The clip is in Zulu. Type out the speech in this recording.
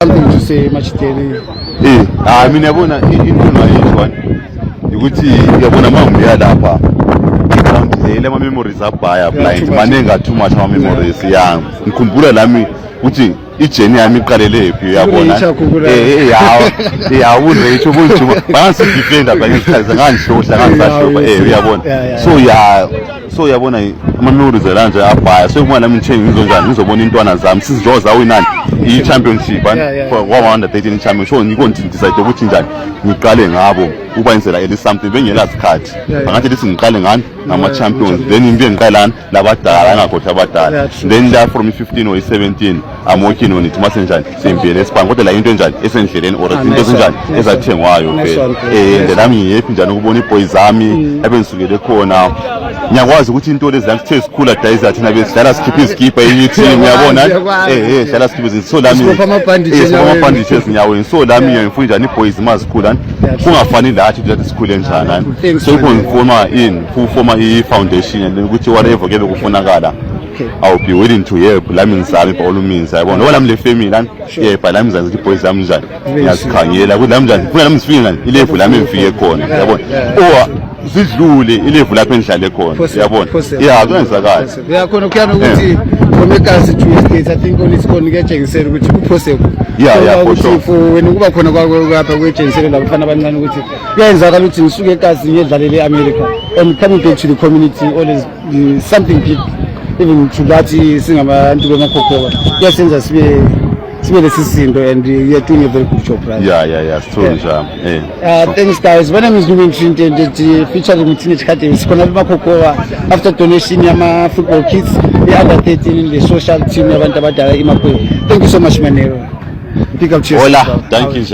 Something to say Machiteli. I mean yabona into ayizwa ukuthi yabona mangibuya lapha ground le ama memories abhaya blind manenga too much ama memories yang ngikhumbula lami ukuthi ijourney yami iqalele ephi uyabona unreach ubunjuma bangasi defender bangesikhathi ngangishohla ngangisashopha uyabona so yabona ama memories lanje abhaya so kuma nami ngithenga ngizonjani ngizobona intwana zami sizijoza winani I championship for 113 championship ngikonti decide ukuthi njani ngiqale ngabo kuba indlela eli something bengela sikhathi bangathi lithi ngiqale ngani ngama champions then imbe ngiqalana labadala ngakhothi abadala then la from 15 or 17 I'm working on it masenjani sempile esibanga kodwa la into enjani esendleleni or into ezenjani ezathengwayo phela nami ngiyepi njani ukubona iboys zami abengisukele khona ngiyakwazi ukuthi into lezi ngithe sikhula dayiza thina besidlala sikhipha izikipa team uyabona dlala sikhipha so lami amabhanditshi ezinyaweni so lami ngifunda njani iboys mazikhula kungafani lathi ukuthi sikhule njani so ukufoma i-foundation ukuthi whatever kebe kufunakala I'll be willing to help lami ngizame by all means yabona ngoba lami le family lana by lami ngizanza ukuthi iboys zami njani ngiyazikhangela ukuthi lami njani funa lami sifike ngani ilevel lami ngifike khona yabona sidlule ilevel lapho engihlale khona yabona kuyenzakala yakhona ukuyana ukuthi from eGazi to States I think only sikhona kuyajengisela ukuthi kupossible ukuthi wena kuba khona kwapha kuyajengisela labafana abancane ukuthi kuyenzakala ukuthi ngisuke eGazi ngiyedlalele eAmerica and coming back to the community always something big even to that singabantu bemakhokhoba kuyasenza sibe lesisindo and you're doing a very good job right thanks guys my name is Louis Trinity featuring Teenage Academy sikhona bemakhokhoba after donation yama football kids the under 13 in the social team yabantu abadala iMakhwe thank you so much Manero pick up cheers hola thank you